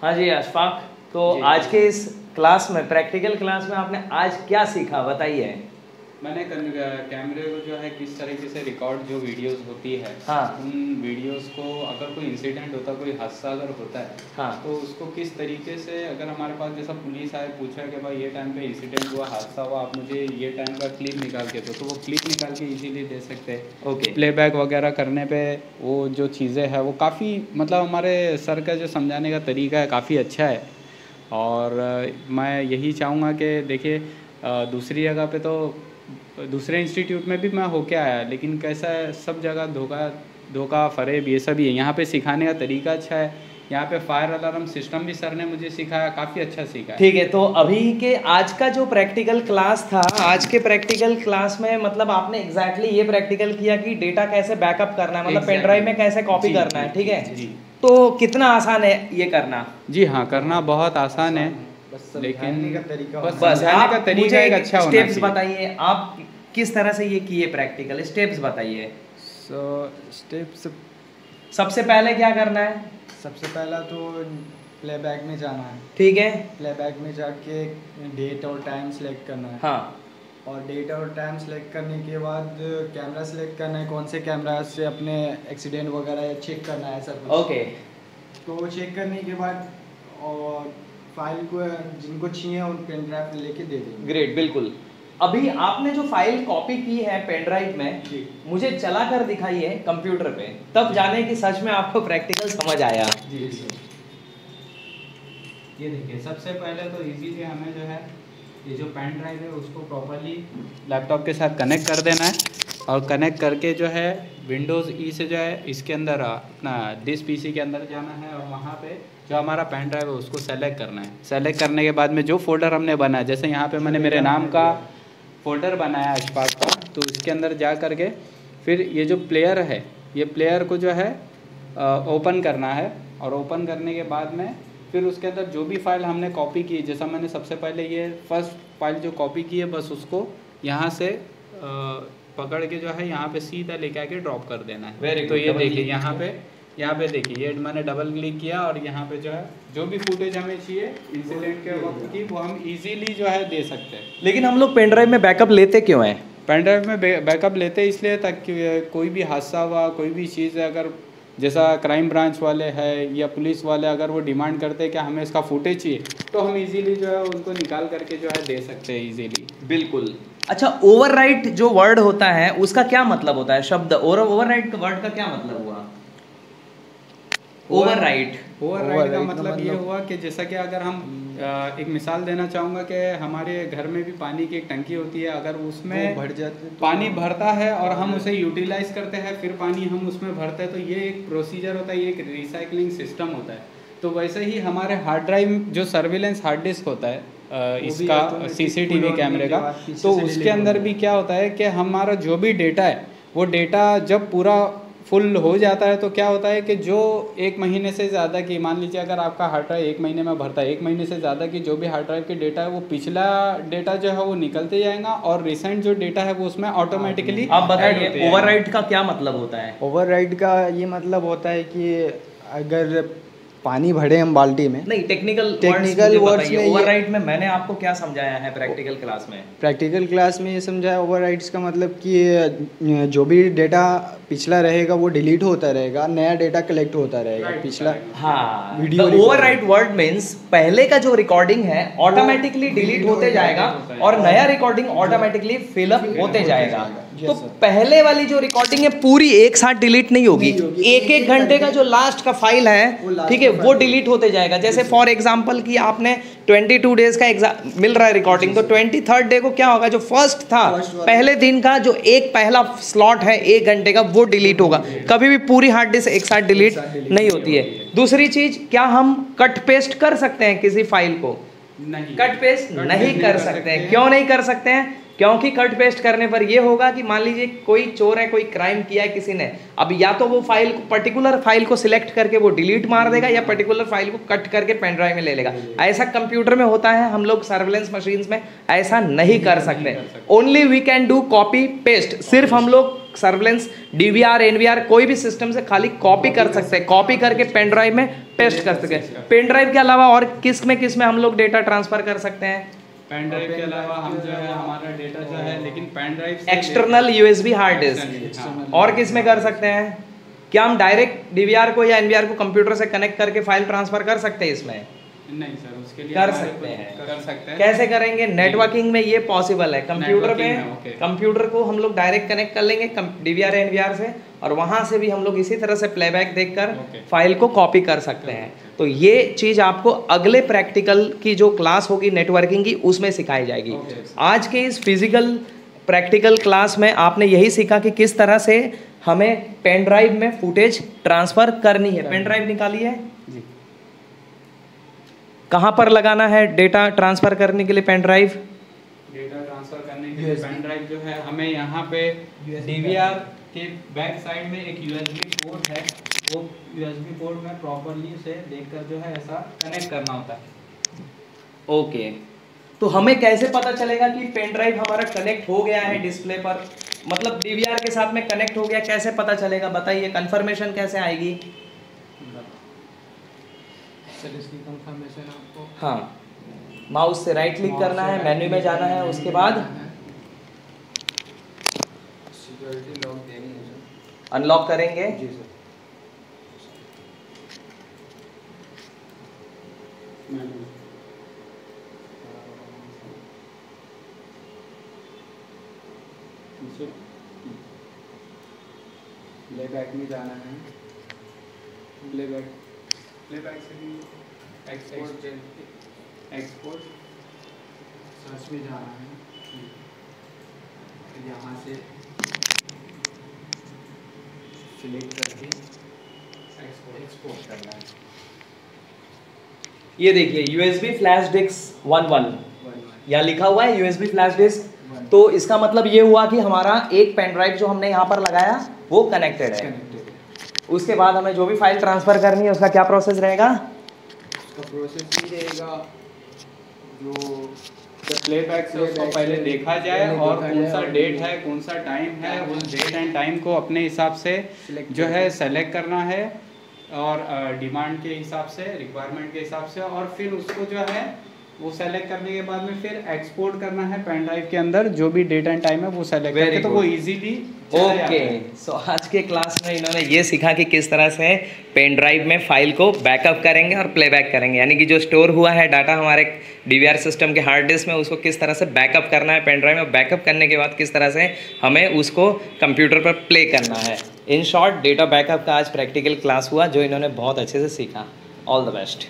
हाँ जी अशफाक, तो जी। आज के इस क्लास में, प्रैक्टिकल क्लास में आपने आज क्या सीखा बताइए। मैंने कैमरे को जो है किस तरीके से रिकॉर्ड जो वीडियोस होती है, हाँ। उन वीडियोस को अगर कोई इंसिडेंट होता है, कोई हादसा अगर होता है, हाँ। तो उसको किस तरीके से, अगर हमारे पास जैसा पुलिस आए पूछा कि भाई ये टाइम पे इंसिडेंट हुआ, हादसा हुआ, आप मुझे ये टाइम का क्लिप निकाल के दो, तो वो क्लिप निकाल के इजीली दे सकते हैं। ओके। प्लेबैक वगैरह करने पे वो जो चीज़ें हैं वो काफ़ी, मतलब हमारे सर का जो समझाने का तरीका है काफ़ी अच्छा है। और मैं यही चाहूँगा कि देखिए, दूसरी जगह पे तो दूसरे इंस्टीट्यूट में भी मैं होके आया, लेकिन कैसा है, सब जगह धोखा फरेब ये सब ही है। यहाँ पे सिखाने का तरीका अच्छा है। यहाँ पे फायर अलार्म सिस्टम भी सर ने मुझे सिखाया, काफ़ी अच्छा सिखाया। ठीक है, तो अभी के आज का जो प्रैक्टिकल क्लास था, आज के प्रैक्टिकल क्लास में मतलब आपने एग्जैक्टली ये प्रैक्टिकल किया कि डेटा कैसे बैकअप करना है, मतलब पेन ड्राइव में कैसे कॉपी करना है। ठीक है जी। तो कितना आसान है ये करना? जी हाँ, करना बहुत आसान है, लेकिन बस समझाने का तरीका एक अच्छा होना स्टेप्स चाहिए। बताइए, आप किस तरह से ये किए प्रैक्टिकल, स्टेप्स बताइए। स्टेप्स सबसे पहले क्या करना है? सबसे पहला तो प्लेबैक में जाना है। ठीक है। प्लेबैक में जाके डेट और टाइम सेलेक्ट करना है। हाँ। और डेट और टाइम सेलेक्ट करने के बाद कैमरा सेलेक्ट करना है, कौन से कैमरा से अपने एक्सीडेंट वगैरह चेक करना है सब। ओके। तो चेक करने के बाद और फाइल को जिनको चाहिए उन पेन ड्राइव लेके दे देंगे। ग्रेट, बिल्कुल। अभी आपने जो फाइल कॉपी की है पेन ड्राइव में, मुझे चला कर दिखाइए कंप्यूटर पे, तब जाने कि सच में आपको प्रैक्टिकल समझ आया। जी सर। ये देखिए, सबसे पहले तो इजीली हमें जो है ये जो पेन ड्राइव है उसको प्रॉपर्ली लैपटॉप के साथ कनेक्ट कर देना है, और कनेक्ट करके जो है विंडोज़ ई से जो है इसके अंदर अपना डिस पीसी के अंदर जाना है, और वहाँ पे जो हमारा पेन ड्राइव है उसको सेलेक्ट करना है। सेलेक्ट करने के बाद में जो फोल्डर हमने बनाया, जैसे यहाँ पे मैंने मेरे नाम का फोल्डर बनाया अशफाक का, तो इसके अंदर जा करके फिर ये जो प्लेयर है, ये प्लेयर को जो है ओपन करना है, और ओपन करने के बाद में फिर उसके अंदर जो भी फाइल हमने कॉपी की, जैसा मैंने सबसे पहले ये फर्स्ट फाइल जो कॉपी की है, बस उसको यहाँ से पकड़ के जो है यहाँ पे सीधा लेके आके ड्रॉप कर देना है। Very तो good, ये double देखिए click यहाँ पे देखिए, ये मैंने डबल क्लिक किया, और यहाँ पे जो है जो भी फुटेज हमें चाहिए इंसिडेंट के वक्त की, वो हम इजीली जो है दे सकते हैं। लेकिन हम लोग पेन ड्राइव में बैकअप लेते क्यों हैं? पेन ड्राइव में बैकअप लेते इसलिए ताकि कोई भी हादसा हुआ, कोई भी चीज़ है, अगर जैसा क्राइम ब्रांच वाले हैं या पुलिस वाले अगर वो डिमांड करते हैं कि हमें इसका फुटेज चाहिए, तो हम इजीली जो है उनको निकाल करके जो है दे सकते हैं इजीली। बिल्कुल। अच्छा, ओवरराइट जो वर्ड होता है उसका क्या मतलब होता है? शब्द ओवरराइट वर्ड का क्या मतलब हुआ? ओवरराइट का मतलब ये हुआ कि जैसा कि अगर हम एक मिसाल देना चाहूँगा कि हमारे घर में भी पानी की एक टंकी होती है, अगर उसमें भर जाते तो पानी भरता है और हम उसे यूटिलाइज करते हैं, फिर पानी हम उसमें भरते हैं, तो ये एक प्रोसीजर होता है, ये एक रिसाइकलिंग सिस्टम होता है। तो वैसे ही हमारे हार्ड ड्राइव जो सर्विलेंस हार्ड डिस्क होता है इसका सीसीटीवी कैमरे का, तो उसके अंदर भी क्या होता है कि हमारा जो भी डेटा है, वो डेटा जब पूरा फुल हो जाता है तो क्या होता है कि जो एक महीने से ज़्यादा की, मान लीजिए अगर आपका हार्ड ड्राइव एक महीने में भरता है, एक महीने से ज़्यादा की जो भी हार्ड ड्राइव के डेटा है, वो पिछला डेटा जो है वो निकलते जाएगा, और रिसेंट जो डेटा है वो उसमें ऑटोमेटिकली। आप बताइए ओवरराइट का क्या मतलब होता है? ओवरराइड का ये मतलब होता है कि अगर पानी भरे हम बाल्टी में, नहीं, टेक्निकल वर्ड्स में ओवरराइट में मैंने आपको क्या समझाया है प्रैक्टिकल क्लास में? प्रैक्टिकल क्लास में ये समझाया ओवरराइड्स का मतलब कि जो भी डेटा पिछला रहेगा वो डिलीट होता रहेगा, नया डेटा कलेक्ट होता रहेगा पिछला। हाँ, वीडियो ओवरराइट वर्ड मीन्स पहले का जो रिकॉर्डिंग है ऑटोमेटिकली डिलीट होते जाएगा, और नया रिकॉर्डिंग ऑटोमेटिकली फिलअप होते जाएगा। तो पहले वाली जो रिकॉर्डिंग है पूरी एक साथ डिलीट नहीं होगी, एक एक घंटे का जो लास्ट का फाइल है, ठीक है, वो डिलीट होते जाएगा। जैसे फॉर एग्जांपल कि आपने 22 डेज का एग्जाम मिल रहा है रिकॉर्डिंग, तो 23rd डे को क्या होगा, जो फर्स्ट था पहले दिन का जो एक पहला स्लॉट है 1 घंटे का, वो डिलीट होगा। कभी भी पूरी हार्ड डिस्क एक साथ डिलीट नहीं होती है। दूसरी चीज, क्या हम कट पेस्ट कर सकते हैं किसी फाइल को? नहीं, कट पेस्ट नहीं कर सकते हैं। क्यों नहीं कर सकते हैं? क्योंकि कट पेस्ट करने पर ये होगा कि मान लीजिए कोई चोर है, कोई क्राइम किया है किसी ने, अब या तो वो फाइल को, पर्टिकुलर फाइल को सिलेक्ट करके वो डिलीट मार देगा, या पर्टिकुलर फाइल को कट करके पेन ड्राइव में ले लेगा। ऐसा कंप्यूटर में होता है, हम लोग सर्विलेंस मशीन्स में ऐसा नहीं कर सकते। Only we can do copy paste. सिर्फ हम लोग सर्विलेंस, डीवीआर, एनवीआर कोई भी सिस्टम से खाली कॉपी कर सकते हैं, कॉपी करके पेन ड्राइव में पेस्ट कर सकते हैं। पेन ड्राइव के अलावा और किस में हम लोग डेटा ट्रांसफर कर सकते हैं? पेन ड्राइव के अलावा हम जो है हमारा डेटा जो है, लेकिन pen drive external USB hard disk. और किस में कर सकते हैं? क्या हम डायरेक्ट डीवीआर को या एनवीआर को कंप्यूटर से कनेक्ट करके फाइल ट्रांसफर कर सकते हैं इसमें? नहीं सर, उसके लिए कर सकते हैं। कर सकते हैं। कैसे करेंगे? नेटवर्किंग में ये पॉसिबल है। कंप्यूटर पे कंप्यूटर को हम लोग डायरेक्ट कनेक्ट कर लेंगे डीवीआर एनवीआर से, और वहां से भी हम लोग इसी तरह से प्लेबैक देखकर फाइल को कॉपी कर सकते हैं। तो ये चीज आपको अगले प्रैक्टिकल की जो क्लास होगी नेटवर्किंग की, उसमें सिखाई जाएगी। आज के इस फिजिकल प्रैक्टिकल क्लास में आपने यही सीखा कि किस तरह से हमें पेन ड्राइव में फुटेज ट्रांसफर करनी है। पेन ड्राइव निकाली है जी, कहाँ पर लगाना है डेटा ट्रांसफर करने के लिए पेन ड्राइव? डेटा ट्रांसफर करने के लिए पेन ड्राइव जो है हमें यहाँ पे डीवीआर के बैक साइड में एक यूएसबी पोर्ट है, वो यूएसबी पोर्ट में प्रॉपर्ली से देखकर जो है ऐसा कनेक्ट करना होता है। ओके, तो हमें कैसे पता चलेगा कि पेन ड्राइव हमारा कनेक्ट हो गया है डिस्प्ले पर, मतलब डीवीआर के साथ में कनेक्ट हो गया, कैसे पता चलेगा? बताइए, कंफर्मेशन कैसे आएगी? सर इसकी कंफर्मेशन आपको, हाँ, माउस से राइट क्लिक करना है, मेन्यू में जाना है, उसके बाद सिक्योरिटी लॉक देनी है सर, अनलॉक करेंगे। जी सर। प्लेबैक में जाना है, प्लेबैक से भी एक्सपोर्ट सर्च में जाना है, यहाँ से सिलेक्ट करके एक्सपोर्ट करना है। ये देखिए यूएसबी फ्लैश डिस्क 11 यहाँ लिखा हुआ है यूएसबी फ्लैश डिस्क। तो इसका मतलब ये हुआ कि हमारा एक पेन ड्राइव जो हमने यहाँ पर लगाया वो कनेक्टेड है। उसके बाद हमें जो भी फाइल ट्रांसफर करनी है उसका क्या प्रोसेस रहेगा? उसका प्रोसेस ये रहेगा, जो प्लेबैक से उसको पहले देखा जाए और कौन सा डेट है, कौन सा टाइम है, उस डेट एंड टाइम को अपने हिसाब से जो है सेलेक्ट करना है, और डिमांड के हिसाब से, रिक्वायरमेंट के हिसाब से, और फिर उसको जो है वो सेलेक्ट करने के बाद में फिर एक्सपोर्ट करना है पेन ड्राइव के अंदर, जो भी डेट एंड टाइम है वो सेलेक्ट करके, तो वो इजीली। ओके, सो आज के क्लास में इन्होंने ये सीखा कि किस तरह से पेन ड्राइव में फाइल को बैकअप करेंगे और प्लेबैक करेंगे, यानी कि जो स्टोर हुआ है डाटा हमारे डीवीआर सिस्टम के हार्ड डिस्क में, उसको किस तरह से बैकअप करना है पेन ड्राइव में, बैकअप करने के बाद किस तरह से हमें उसको कंप्यूटर पर प्ले करना है। इन शॉर्ट, डेटा बैकअप का आज प्रैक्टिकल क्लास हुआ जो इन्होंने बहुत अच्छे से सीखा। All the best.